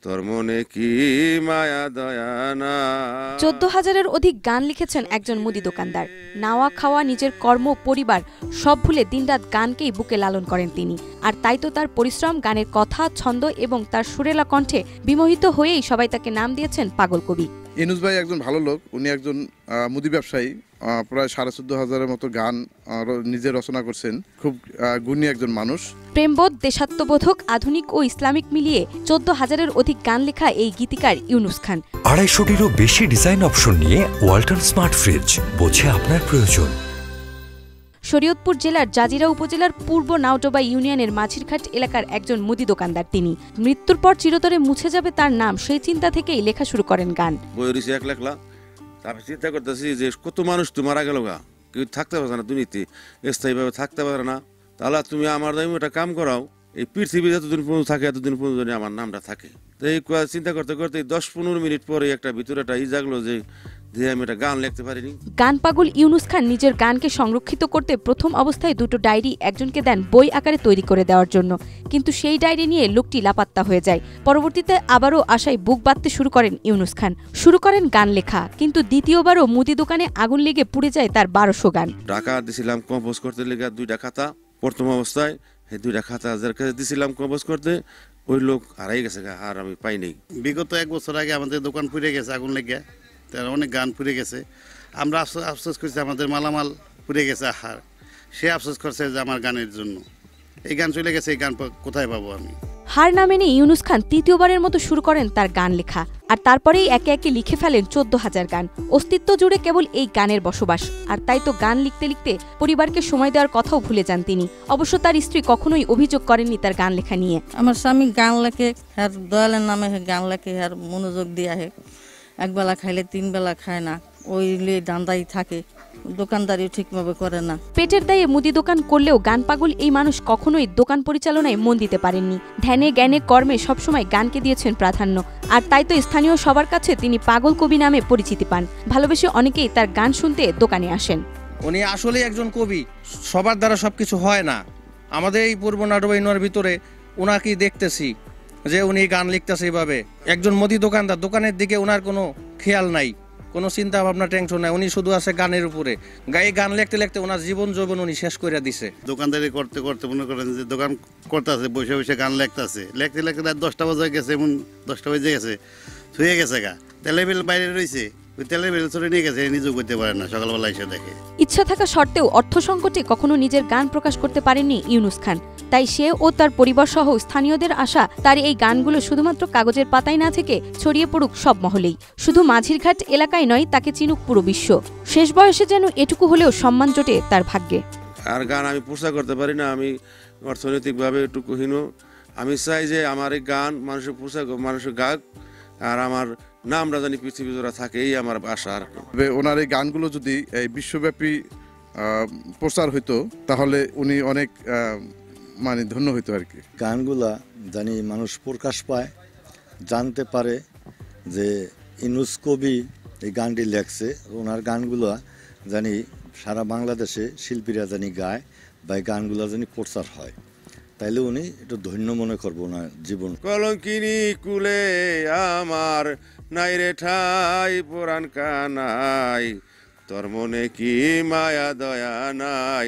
তোর মনে কি মায়া দয়া না। 14,000-এর অধিক গান লিখেছেন একজন মুদি দোকানদার। নাওয়া খাওয়া, নিজের কর্ম, পরিবার সব ভুলে দিনরাত গানকেই বুকে লালন করেন তিনি। আর তাই তো তার পরিশ্রম, গানের কথা, ছন্দ এবং তার সুরেলা কণ্ঠে বিমোহিত হয়েই সবাই তাকে নাম দিয়েছেন পাগল কবি। ইউনুস ভাই একজন ভালো লোক। উনি একজন মুদি ব্যবসায়ী। প্রায় 14,500-এর মতো গান নিজে রচনা করছেন। খুব গুণী একজন মানুষ। প্রেমবোধ, দেশাত্মবোধক, আধুনিক ও ইসলামিক মিলিয়ে 14,000-এর অধিক গান লেখা এই গীতিকার ইউনুস খান 250-টিরও বেশি ডিজাইন অপশন নিয়ে ওয়ালটন স্মার্ট ফ্রিজ, বোঝে আপনার প্রয়োজন। শরীয়তপুর জেলার জাজিরা উপজেলার পূর্ব নাওডোবা ইউনিয়নের মাঝিরঘাট এলাকার একজন মুদি দোকানদার তিনি। মৃত্যুর পর চিরতরে মুছে যাবে তার নাম, সেই চিন্তা থেকেই লেখা শুরু করেন গান। বই রয়েছে এক লেখলা, তারপর চিন্তা করতেছি যে কত মানুষ তো মারা গেল গা, কেউ থাকতে পারে না দুনিয়াতে, স্থায়ীভাবে থাকতে পারে না। তাহলে তুমি আমার দামি একটা কাম করাও, এই পৃথিবী যতদিন পর্যন্ত থাকে এতদিন পর্যন্ত আমার নামটা থাকে। তো এই চিন্তা করতে করতে 10-15 মিনিট পরে একটা ভিতরে একটা জাগলো যে আমি একটা গান লিখতে পারিনি। গান পাগল ইউনুস খান নিজের গানকে সংরক্ষিত করতে প্রথম অবস্থায় 2টো ডায়েরি একজনকে দেন বই আকারে তৈরি করে দেওয়ার জন্য, কিন্তু সেই ডায়েরি নিয়ে লোকটি লাপাত্তা হয়ে যায়। পরবর্তীতে আবারও আশায় বুক বাঁধতে শুরু করেন ইউনুস খান, শুরু করেন গান লেখা। কিন্তু দ্বিতীয়বারও মুদি দোকানে আগুন লেগে পুড়ে যায় তার 1200 গান। টাকা দিছিলাম কম্পোজ করতে লেগে 2টা খাতা, প্রথম অবস্থায় এই 2টা খাতা যার কাছে দিছিলাম কম্পোজ করতে, ওই লোক হারাই গেছে, আর আমি পাই নাই। বিগত 1 বছর আগে আমাদের দোকান পুড়ে গেছে আগুন লেগে, তার অনেক গান পুড়ে গেছে। আমরা আফসোস করছি আমাদের মালামাল পুড়ে গেছে। সে আফসোস করছে যে আমার গানের জন্য এই গান চলে গেছে, এই গান কোথায় পাবো আমি। হার না মেনে ইউনুস খান তৃতীয়বারের মতো শুরু করেন তার গান লেখা, আর তারপরেই একে একে লিখে ফেলেন 14,000 গান। অস্তিত্ব জুড়ে কেবল এই গানের বসবাস। আর তাই তো গান লিখতে লিখতে পরিবারকে সময় দেওয়ার কথাও ভুলে যান তিনি। অবশ্য তার স্ত্রী কখনোই অভিযোগ করেননি তার গান লেখা নিয়ে। আমার স্বামী গান লেখে, আর দয়ালের নামে গান লেখে, আর মনোযোগ দিয়ে আহে। একবেলা খাইলে 3 বেলা খায় না, ওই দান্দাই থাকে, দোকানদারিও ঠিকভাবে করে না। পেটের দায়ে মুদি দোকান করলেও গান পাগল এই মানুষ কখনোই দোকান পরিচালনায় মন দিতে পারেননি। ধ্যানে, জ্ঞানে, কর্মে সবসময় গানকে দিয়েছেন প্রাধান্য। আর তাই তো স্থানীয় সবার কাছে তিনি পাগল কবি নামে পরিচিতি পান। ভালোবেসে অনেকেই তার গান শুনতে দোকানে আসেন। উনি আসলেই একজন কবি, সবার দ্বারা সবকিছু হয় না। আমাদের এই পূর্ব নাটোর ইউনিয়নের ভিতরে ওনাকেই দেখতেছি যে উনি গান লিখতেছে এইভাবে। একজন মুদি দোকানদার, দোকানের দিকে ওনার কোনো খেয়াল নাই, কোনো চিন্তা ভাবনা, টেনশন নাই। উনি শুধু আছে গানের উপরে। গান লিখতে লিখতে ওনার জীবন যৌবন উনি শেষ করে দিছে। দোকানদারি করতে করতে মনে করেন যে দোকান করতেছে, বসে বসে গান লিখতেছে, লিখতে লিখতে রাত 10টা বাজে গেছে, এমন 10টা বেজে গেছে, শুয়ে গেছে গা, তেলেবেল বাইরে রয়েছে, ওই তেলেবেল চলে নিয়ে গেছে, নিজেও করতে পারে না, সকালবেলা এসে দেখে। ইচ্ছা থাকা সত্ত্বেও অর্থ সংকটে কখনো নিজের গান প্রকাশ করতে পারেননি ইউনুস খান। তাই সে ও তার পরিবার সহ স্থানীয়দের আশা তার এই গানগুলো শুধুমাত্র কাগজের পাতায় না থেকে ছড়িয়ে পড়ুক সব মহলেই। শুধু মাঝিরঘাট এলাকায় নয়, তাকে চিনুক পুরো বিশ্ব। শেষ বয়সে যেন এটুকু হলেও সম্মান জোটে তার ভাগ্যে। আর গান আমি প্রচার করতে পারি না, আমি অর্থনৈতিকভাবে একটু হীন। আমি চাই যে আমার এই গান মানুষের প্রচার, মানুষের গাক, আর আমার নামটা জানি পৃথিবী জোড়া থাকে, এই আমার আশা। আর ওনার এই গানগুলো যদি এই বিশ্বব্যাপী প্রচার হইতো তাহলে উনি অনেক মানে ধন্য হইতো আর কি। গানগুলা জানি মানুষ প্রকাশ পায়, জানতে পারে যে ইউনুস কবি এই গানটি লেখছে। ওনার গানগুলা জানি সারা বাংলাদেশে শিল্পীরা জানি গায়, বা এই গানগুলা জানি প্রচার হয়, তাইলে উনি একটু ধন্য মনে করবো না জীবন। কলঙ্কিনী কুলে আমার নাই রে ঠাই পুরাণ কানাই, তোর মনে কি মায়া দয়া নাই।